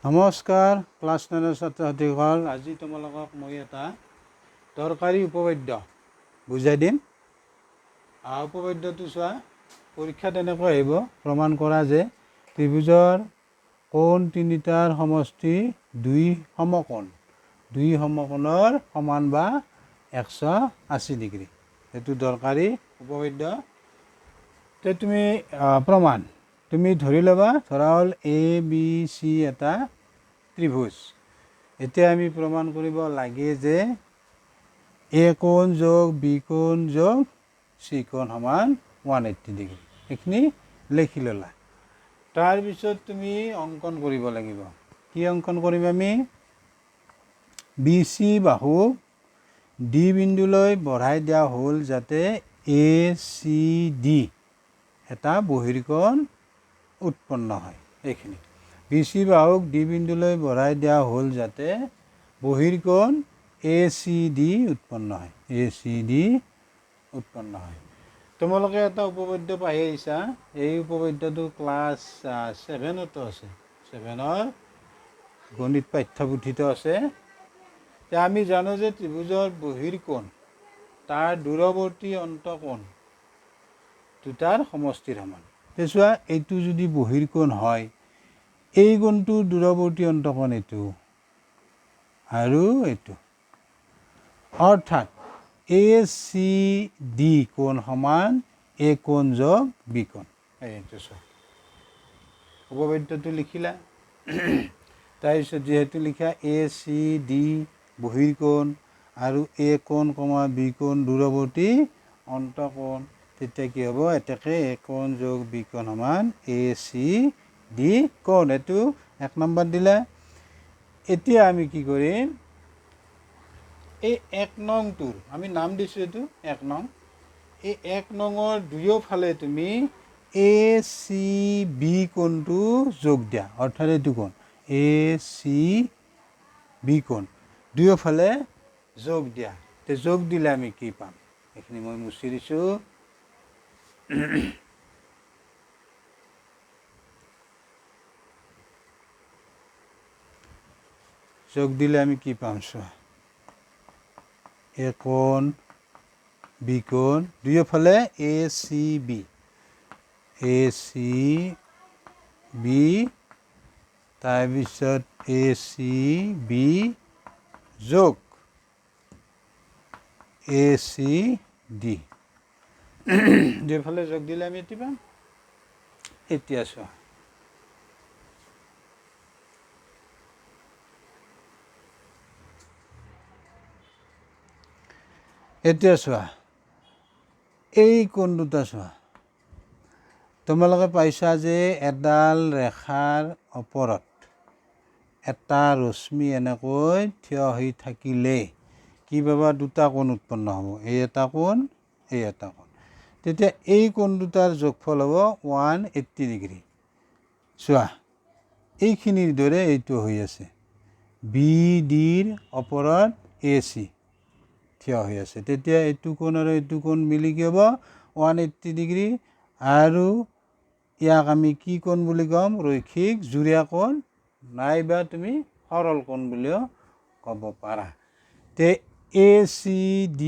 নমস্কাৰ ক্লাছ 9ৰ ছাত্ৰ ছাত্ৰীসকল। আজি তোমালোকক মই এটা দৰকাৰী উপপাদ্য বুজাই দিম। উপপাদ্যটো চোৱা, পৰীক্ষাত এনেকৈ আহিব, প্ৰমাণ কৰা যে ত্ৰিভুজৰ কোণ তিনিটাৰ সমষ্টি দুই সমকোণ, দুই সমকোণৰ সমান বা 180 ডিগ্ৰী। সেইটো দৰকাৰী উপপাদ্য। তে তুমি প্ৰমাণ তুমি ধৰি ল'বা, ধৰা হ'ল ABC এটা ত্ৰিভুজ। এতিয়া আমি প্ৰমাণ কৰিব লাগে যে A কোণ যোগ B কোণ যোগ C কোণ সমান 180 ডিগ্ৰী। এইখিনি লিখি ল'লা। তাৰপিছত তুমি অংকন কৰিব লাগিব। কি অংকন কৰিম আমি? BC বাহুক D বিন্দুলৈ বঢ়াই দিয়া হ'ল যাতে ACD এটা বহিৰ্কোণ উৎপন্ন হয়। এইখিনি BC বাহুক D বিন্দুলৈ বঢ়াই দিয়া হ'ল যাতে বহিৰ্কোণ ACD উৎপন্ন হয়, ACD উৎপন্ন হয়। তোমালোকে এটা উপপাদ্য পাই আহিছা। এই উপপাদ্যটো ক্লাছ 7তো আছে, 7ৰ গণিত পাঠ্যপুথিত আছে। আমি জানো যে ত্ৰিভুজৰ বহিৰ্কোণ তাৰ দূৰৱৰ্তী অন্তকোণ দুটাৰ সমষ্টিৰ সমান। চোৱা, এইটো যদি বহিৰ্কোণ হয়, এই কোণটোৰ দূৰৱৰ্তী অন্তকোণ এইটো আৰু এইটো, অৰ্থাৎ ACD কোণ সমান A কোণ যোগ B কোণ। এইটো চোৱা, উপপাদ্যটো লিখিলা। তাৰপিছত যিহেতু লিখা ACD বহিৰ্কোণ আৰু A কোণ B কোণ দূৰৱৰ্তী অন্তকোণ, তেতিয়া কি হ'ব? এতেকে A কোণ যোগ B কোণ সমান ACD কোণ। এইটো 1 নম্বৰ দিলা। এতিয়া আমি কি কৰিম? এই 1 নংটোৰ আমি নাম দিছোঁ, এইটো 1 নং। এই 1 নঙৰ দুয়োফালে তুমি ACB কোণটো যোগ দিয়া, অৰ্থাৎ এইটো কোণ ACB কোণ দুয়োফালে যোগ দিয়া। যোগ দিলে আমি কি পাম? এইখিনি মই মুচি দিছোঁ। যোগ দিলে আমি কি পাম? চোৱা, A কোণ B কোণ দুয়োফালে ACB তাৰপিছত ACB যোগ ACD দুয়োফালে যোগ দিলে আমি এটি পাম। এতিয়া চোৱা, এই কোণ দুটা চোৱা। তোমালোকে পাইছা যে এডাল ৰেখাৰ ওপৰত এটা ৰশ্মি এনেকৈ থিয় হৈ থাকিলে কি পাবা? দুটা কোণ উৎপন্ন হ'ব, এই এটা কোণ, এই এটা কোণ। তেতিয়া এই কোণ দুটাৰ যোগফল হ'ব 180 ডিগ্ৰী। চোৱা, এইখিনিৰ দৰে এইটো হৈ আছে, BDৰ ওপৰত AC থিয় হৈ আছে। তেতিয়া এইটো কোণ আৰু এইটো কোণ মিলি কি হ'ব? 180 ডিগ্ৰী। আৰু ইয়াক আমি কি কোণ বুলি ক'ম? ৰৈখিক জুৰীয়া কোণ, নাইবা তুমি সৰল কোণ বুলিও ক'ব পাৰা। তে ACD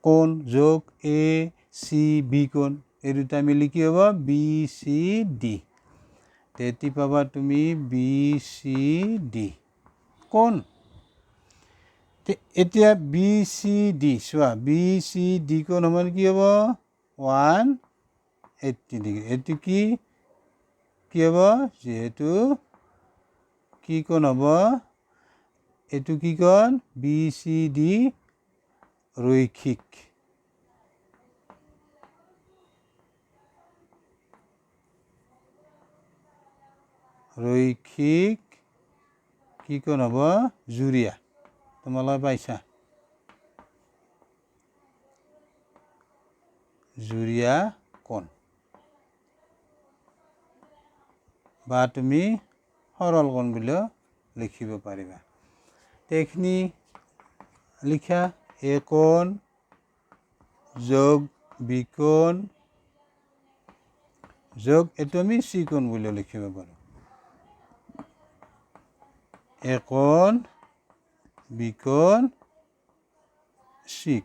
কোণ যোগ ACB কোণ, এই দুটা মিলি কি হ'ব? BCD। তেতি পাবা তুমি BCD কোণ। এতিয়া BCD চোৱা, BCD কোণ সমান কি হ'ব? 180 ডিগ্ৰী। এইটো কি হ'ব? যিহেতু কি কোণ হ'ব? এইটো কি কোণ? BCD ৰৈখিক। ৰৈখিক কি কোণ হ'ব? জুৰীয়া। তোমালোকে পাইছা, জুৰীয়া কোণ বা তুমি সৰল কোণ বুলিও লিখিব পাৰিবা। এইখিনি লিখা, A কোণ যোগ B কোণ যোগ এইটো আমি C কোণ বুলিও লিখিব পাৰোঁ। এ কোণ বি কোণ চি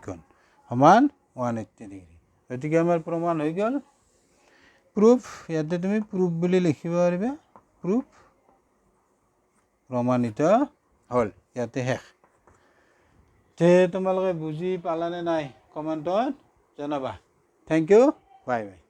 কোণ সমান 180 ডিগ্ৰী গতিকে আমাৰ প্ৰমাণ হৈ গ'ল প্ৰুফ ইয়াতে তুমি প্ৰুফ বুলি লিখিব পাৰিবা প্ৰুফ প্ৰমাণিত হ'ল ইয়াতে শেষ তে তোমালোকে বুজি পালানে নাই কমেণ্টত জনাবা থেংক ইউ বাই বাই